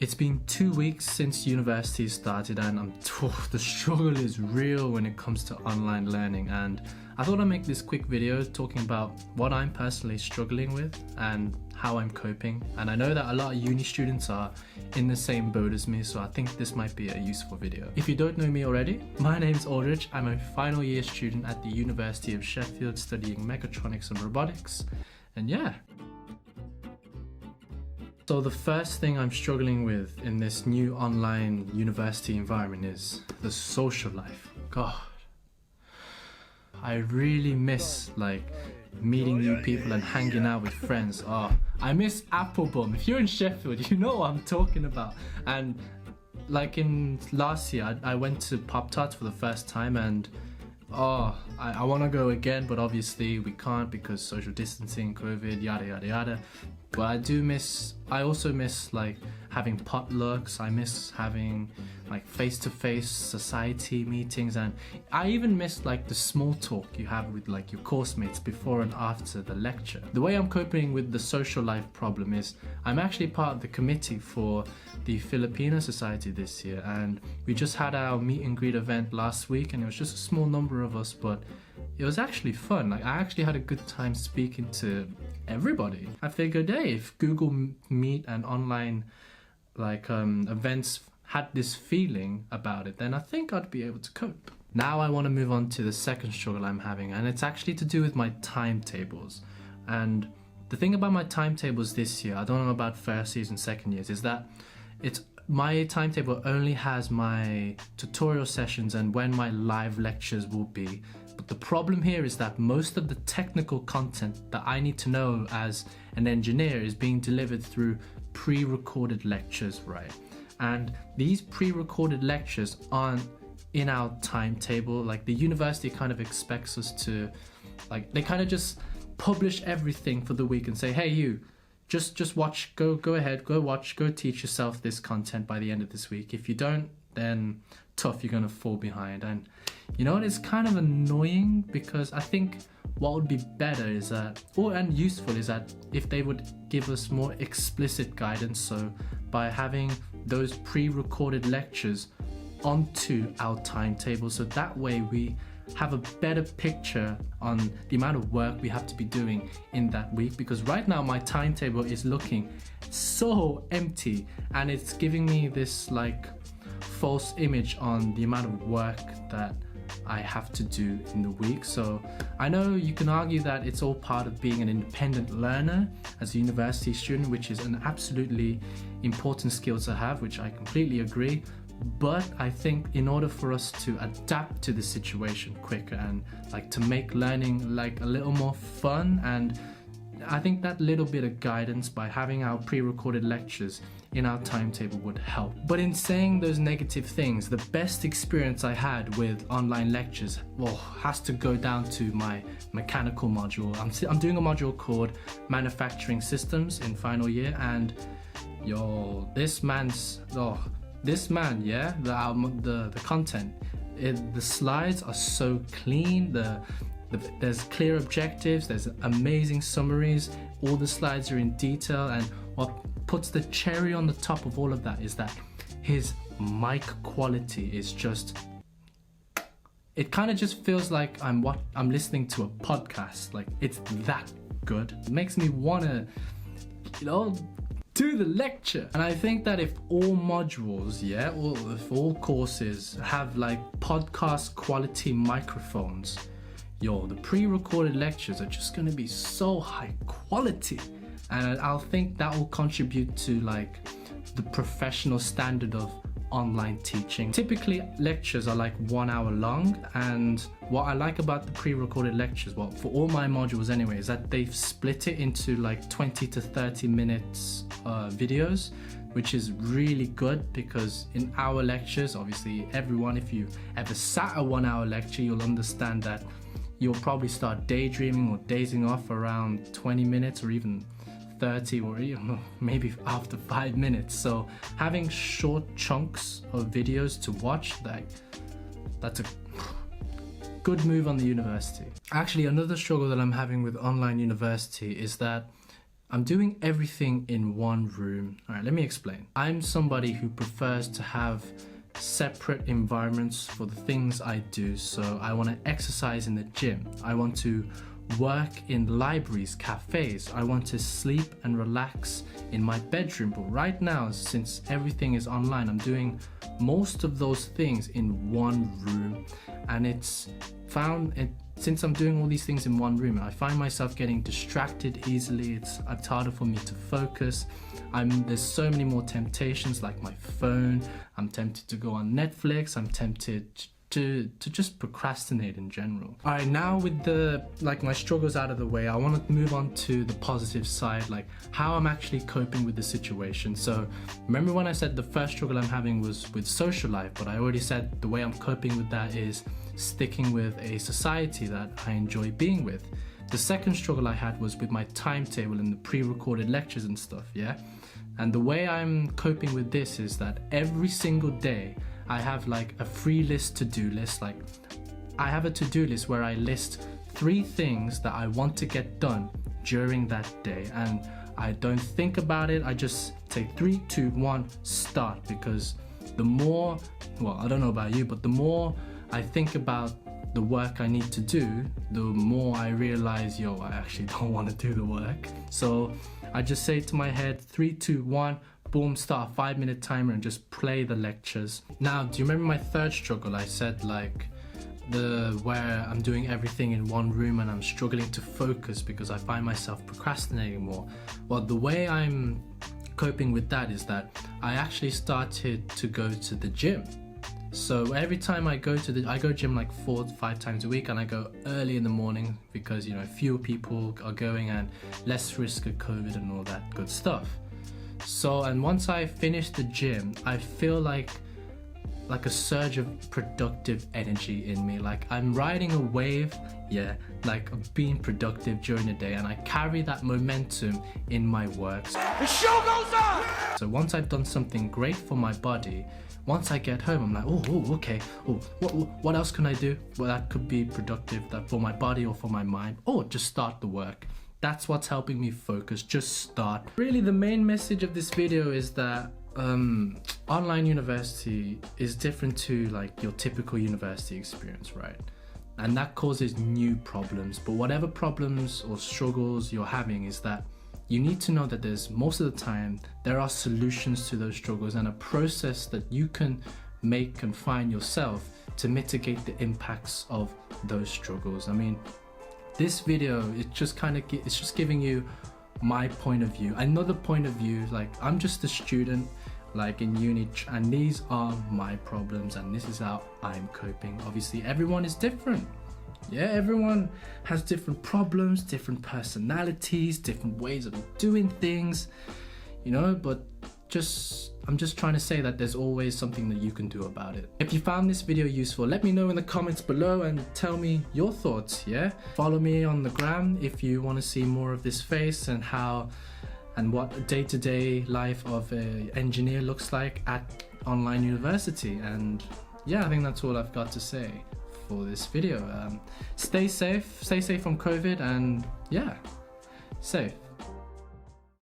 It's been 2 weeks since university started and the struggle is real when it comes to online learning, and I thought I'd make this quick video talking about what I'm personally struggling with and how I'm coping. And I know that a lot of uni students are in the same boat as me, so I think this might be a useful video. If you don't know me already, my name's Aldrich. I'm a final year student at the University of Sheffield studying mechatronics and robotics, and yeah. So the first thing I'm struggling with in this new online university environment is the social life. God, I really miss meeting new people and hanging out with friends. I miss Applebum. If you're in Sheffield, you know what I'm talking about. And in last year, I went to Pop-Tarts for the first time, and I want to go again, but obviously we can't because social distancing, COVID, yada yada yada. But I also miss having potlucks. I miss having face-to-face society meetings, and I even miss the small talk you have with your course mates before and after the lecture. The way I'm coping with the social life problem is I'm actually part of the committee for the Filipino Society this year, and we just had our meet and greet event last week, and it was just a small number of us, but it was actually fun. I actually had a good time speaking to everybody. I figured, hey, if Google Meet and online events had this feeling about it, then I think I'd be able to cope. Now I want to move on to the second struggle I'm having, and it's actually to do with my timetables. And the thing about my timetables this year, I don't know about first years and second years, is that my timetable only has my tutorial sessions and when my live lectures will be. But the problem here is that most of the technical content that I need to know as an engineer is being delivered through pre-recorded lectures, right? And these pre-recorded lectures aren't in our timetable. The university kind of expects us to, they kind of just publish everything for the week and say, hey, you, just watch, go ahead, go watch, go teach yourself this content by the end of this week. If you don't, then tough, you're gonna fall behind. And you know what, it's kind of annoying, because I think what would be better is and useful is that if they would give us more explicit guidance, so by having those pre-recorded lectures onto our timetable, so that way we have a better picture on the amount of work we have to be doing in that week. Because right now my timetable is looking so empty, and it's giving me this false image on the amount of work that I have to do in the week. So I know you can argue that it's all part of being an independent learner as a university student, which is an absolutely important skill to have, which I completely agree. But I think in order for us to adapt to the situation quicker and to make learning a little more fun, and I think that little bit of guidance by having our pre-recorded lectures in our timetable would help. But in saying those negative things, the best experience I had with online lectures, has to go down to my mechanical module. I'm doing a module called Manufacturing Systems in final year, and this man, the content, the slides are so clean, there's clear objectives, there's amazing summaries, all the slides are in detail, and what puts the cherry on the top of all of that is that his mic quality is just, it kind of just feels like I'm listening to a podcast. It's that good. It makes me want to, do the lecture. And I think that if all modules, or if all courses have podcast quality microphones, the pre-recorded lectures are just going to be so high quality, and I'll think that will contribute to the professional standard of online teaching. Typically lectures are 1 hour long, and what I like about the pre-recorded lectures, for all my modules anyway, is that they've split it into 20 to 30 minutes videos, which is really good, because in our lectures, obviously if you ever sat a 1 hour lecture, you'll understand that you'll probably start daydreaming or dazing off around 20 minutes or even 30, or maybe after 5 minutes. So having short chunks of videos to watch, that's a good move on the university. Actually, another struggle that I'm having with online university is that I'm doing everything in one room. All right, let me explain. I'm somebody who prefers to have separate environments for the things I do. So I want to exercise in the gym. I want to work in libraries, cafes. I want to sleep and relax in my bedroom. But right now, since everything is online, I'm doing most of those things in one room. And since I'm doing all these things in one room, I find myself getting distracted easily. It's harder for me to focus. There's so many more temptations, like my phone. I'm tempted to go on Netflix. I'm tempted to just procrastinate in general. All right, now with my struggles out of the way, I want to move on to the positive side, like how I'm actually coping with the situation. So remember when I said the first struggle I'm having was with social life, but I already said the way I'm coping with that is sticking with a society that I enjoy being with. The second struggle I had was with my timetable and the pre-recorded lectures and stuff, yeah? And the way I'm coping with this is that every single day I have like a free list to-do list. Like I have a to-do list where I list 3 things that I want to get done during that day, and I don't think about it. I just say 3, 2, 1, start. Because the more, well, I don't know about you, but the more I think about the work I need to do, the more I realize, I actually don't want to do the work. So I just say to my head, 3, 2, 1, boom, start a 5-minute timer and just play the lectures. Now, do you remember my third struggle? I said where I'm doing everything in one room and I'm struggling to focus because I find myself procrastinating more. Well, the way I'm coping with that is that I actually started to go to the gym. So every time I go gym like 4 to 5 times a week, and I go early in the morning because fewer people are going and less risk of COVID and all that good stuff. So, and once I finish the gym, I feel like a surge of productive energy in me. Like I'm riding a wave, like of being productive during the day, and I carry that momentum in my work. The show goes on! So once I've done something great for my body, once I get home, I'm like, okay. What else can I do? Well, that could be productive for my body or for my mind. Just start the work. That's what's helping me focus. Just start. Really, the main message of this video is that online university is different to like your typical university experience, right? And that causes new problems. But whatever problems or struggles you're having, is that you need to know that most of the time there are solutions to those struggles and a process that you can make and find yourself to mitigate the impacts of those struggles. I mean, this video, it's just giving you my point of view, another point of view. Like I'm just a student, like in uni, and these are my problems and this is how I'm coping. Obviously, everyone is different. Yeah, everyone has different problems, different personalities, different ways of doing things, but I'm just trying to say that there's always something that you can do about it. If you found this video useful, let me know in the comments below and tell me your thoughts, yeah? Follow me on the gram if you want to see more of this face and what day-to-day life of an engineer looks like at online university. And yeah, I think that's all I've got to say for this video. Stay safe from COVID, and yeah, safe.